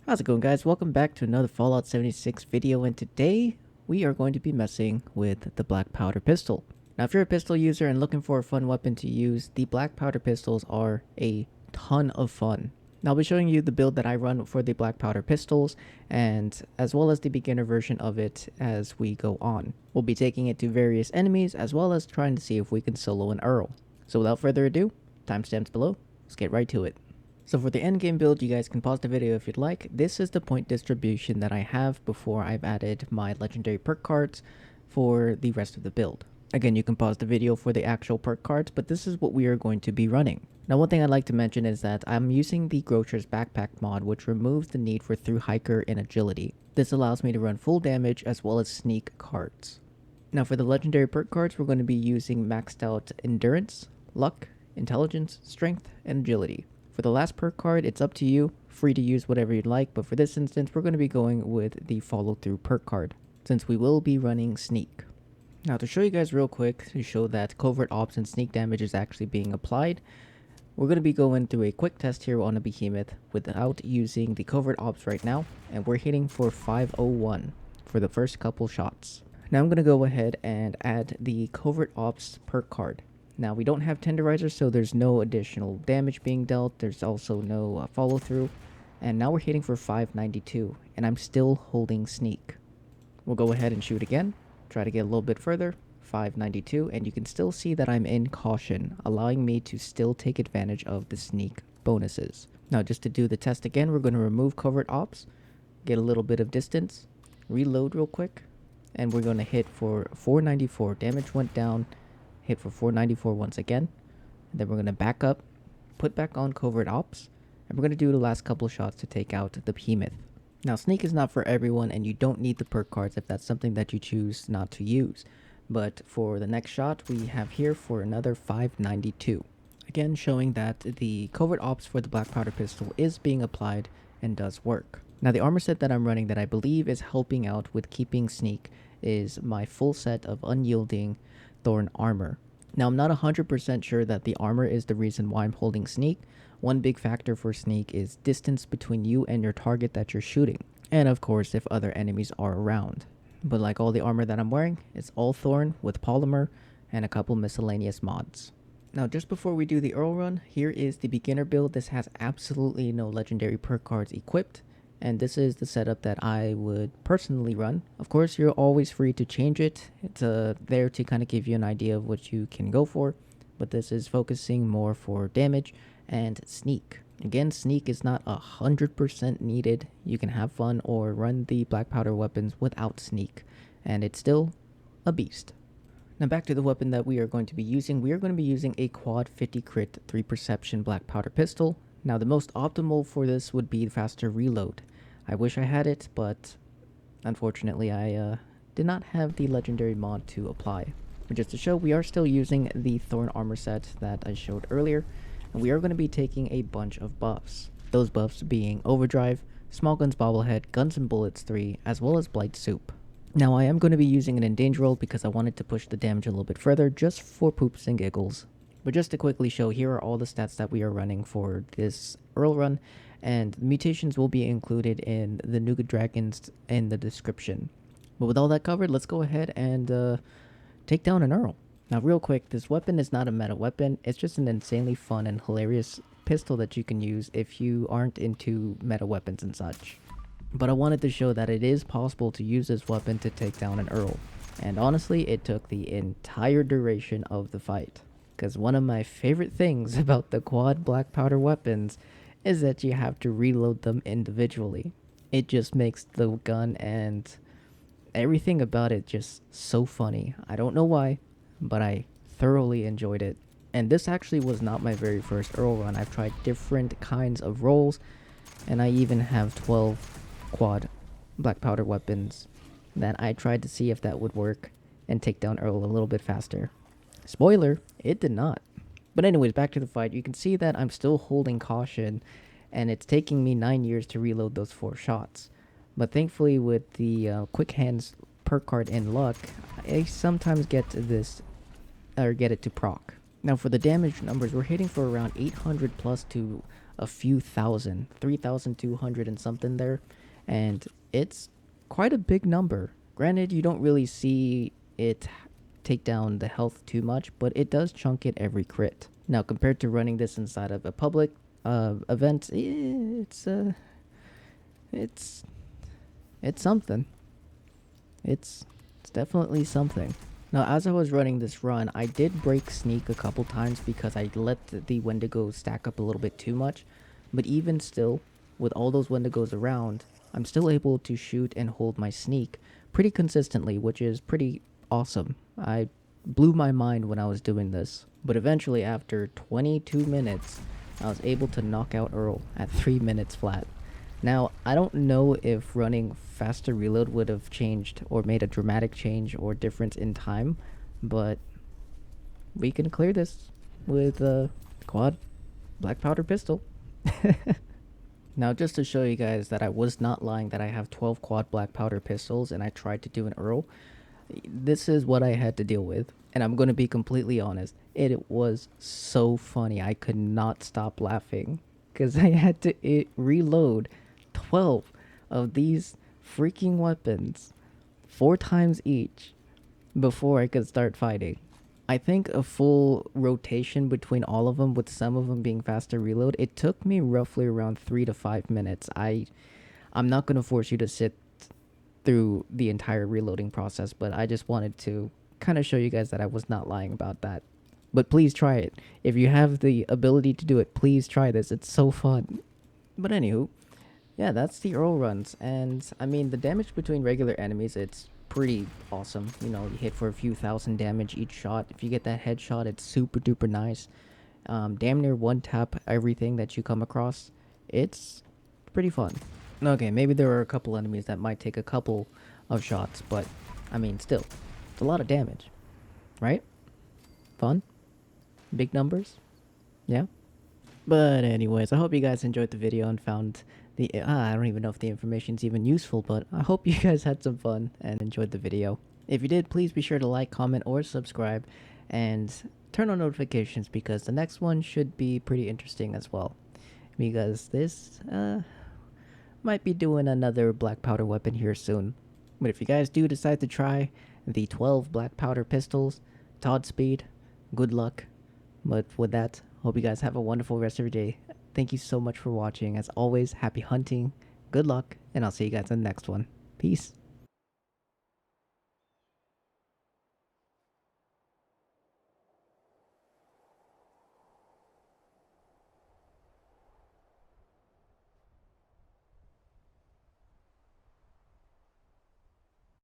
How's it going, guys? Welcome back to another Fallout 76 video, and today we are going to be messing with the black powder pistol. Now, if you're a pistol user and looking for a fun weapon to use, the black powder pistols are a ton of fun. Now, I'll be showing you the build that I run for the black powder pistols, and as well as the beginner version of it as we go on. We'll be taking it to various enemies, as well as trying to see if we can solo an Earle. So without further ado, timestamps below, let's get right to it. So for the endgame build, you guys can pause the video if you'd like. This is the point distribution that I have before I've added my legendary perk cards for the rest of the build. Again, you can pause the video for the actual perk cards, but this is what we are going to be running. Now, one thing I'd like to mention is that I'm using the Grocer's Backpack mod, which removes the need for Thru Hiker and Agility. This allows me to run full damage as well as sneak cards. Now, for the legendary perk cards, we're going to be using maxed out Endurance, Luck, Intelligence, Strength, and Agility. For the last perk card, it's up to you, free to use whatever you'd like, but for this instance, we're going to be going with the follow through perk card, since we will be running sneak. Now, to show you guys real quick, to show that covert ops and sneak damage is actually being applied, we're going to be going through a quick test here on a behemoth without using the covert ops right now, and we're hitting for 501 for the first couple shots. Now I'm going to go ahead and add the covert ops perk card. Now, we don't have Tenderizer, so there's no additional damage being dealt. There's also no follow-through. And now we're hitting for 592, and I'm still holding Sneak. We'll go ahead and shoot again. Try to get a little bit further. 592, and you can still see that I'm in Caution, allowing me to still take advantage of the Sneak bonuses. Now, just to do the test again, we're going to remove Covert Ops, get a little bit of distance, reload real quick, and we're going to hit for 494. Damage went down. Hit for 494 once again, and then we're going to back up, put back on covert ops, and we're going to do the last couple shots to take out the behemoth. Now, sneak is not for everyone, and you don't need the perk cards if that's something that you choose not to use, but for the next shot we have here for another 592, again showing that the covert ops for the black powder pistol is being applied and does work. Now, the armor set that I'm running that I believe is helping out with keeping sneak is my full set of unyielding Thorn armor. Now, I'm not 100% sure that the armor is the reason why I'm holding sneak. One big factor for sneak is distance between you and your target that you're shooting, and of course if other enemies are around. But like all the armor that I'm wearing, it's all Thorn with polymer and a couple miscellaneous mods. Now, just before we do the Earle run, here is the beginner build. This has absolutely no legendary perk cards equipped, and this is the setup that I would personally run. Of course, you're always free to change it. It's there to kind of give you an idea of what you can go for, but this is focusing more for damage and sneak. Again, sneak is not 100% needed. You can have fun or run the black powder weapons without sneak, and it's still a beast. Now, back to the weapon that we are going to be using. We are going to be using a quad 50 crit 3 perception black powder pistol. Now, the most optimal for this would be faster reload. I wish I had it, but unfortunately I did not have the legendary mod to apply. But just to show, we are still using the Thorn armor set that I showed earlier, and we are going to be taking a bunch of buffs. Those buffs being Overdrive, Small Guns Bobblehead, Guns and Bullets 3, as well as Blight Soup. Now, I am going to be using an Endanger roll because I wanted to push the damage a little bit further, just for poops and giggles. But just to quickly show, here are all the stats that we are running for this Earle run, and mutations will be included in the Nougat Dragons in the description. But with all that covered, let's go ahead and take down an Earle. Now, real quick, this weapon is not a meta weapon. It's just an insanely fun and hilarious pistol that you can use if you aren't into meta weapons and such. But I wanted to show that it is possible to use this weapon to take down an Earle. And honestly, it took the entire duration of the fight. Because one of my favorite things about the quad black powder weapons is that you have to reload them individually. It just makes the gun and everything about it just so funny. I don't know why, but I thoroughly enjoyed it. And this actually was not my very first Earle run. I've tried different kinds of rolls, and I even have 12 quad black powder weapons that I tried to see if that would work and take down Earle a little bit faster. Spoiler, it did not. But anyways, back to the fight. You can see that I'm still holding Caution, and it's taking me 9 years to reload those 4 shots. But thankfully, with the Quick Hands perk card and Luck, I sometimes get this, or get it to proc. Now, for the damage numbers, we're hitting for around 800 plus to a few thousand, 3,200 and something there. And it's quite a big number. Granted, you don't really see it take down the health too much, but it does chunk it every crit. Now, compared to running this inside of a public event, it's something. It's definitely something. Now, as I was running this run, I did break sneak a couple times because I let the Wendigos stack up a little bit too much. But even still, with all those Wendigos around, I'm still able to shoot and hold my sneak pretty consistently, which is pretty awesome. I blew my mind when I was doing this. But eventually, after 22 minutes, I was able to knock out Earle at 3 minutes flat. Now, I don't know if running faster reload would have changed or made a dramatic change or difference in time, but we can clear this with a quad black powder pistol. Now, just to show you guys that I was not lying that I have 12 quad black powder pistols and I tried to do an Earle, this is what I had to deal with. And I'm going to be completely honest, it was so funny. I could not stop laughing because I had to reload 12 of these freaking weapons 4 times each before I could start fighting. I think a full rotation between all of them, with some of them being faster reload, it took me roughly around 3 to 5 minutes. I'm not going to force you to sit through the entire reloading process, but I just wanted to kind of show you guys that I was not lying about that. But please try it. If you have the ability to do it, please try this. It's so fun. But anywho, yeah, that's the Earle runs. And I mean, the damage between regular enemies, it's pretty awesome. You know, you hit for a few thousand damage each shot. If you get that headshot, it's super duper nice. Damn near one tap everything that you come across. It's pretty fun. Okay, maybe there are a couple enemies that might take a couple of shots, but I mean, still, it's a lot of damage, right? Fun? Big numbers? Yeah? But anyways, I hope you guys enjoyed the video and found the... I don't even know if the information's even useful, but I hope you guys had some fun and enjoyed the video. If you did, please be sure to like, comment, or subscribe, and turn on notifications because the next one should be pretty interesting as well. Because this, might be doing another black powder weapon here soon. But if you guys do decide to try the 12 black powder pistols, Godspeed, good luck. But with that, hope you guys have a wonderful rest of your day. Thank you so much for watching. As always, happy hunting, good luck, and I'll see you guys in the next one. Peace.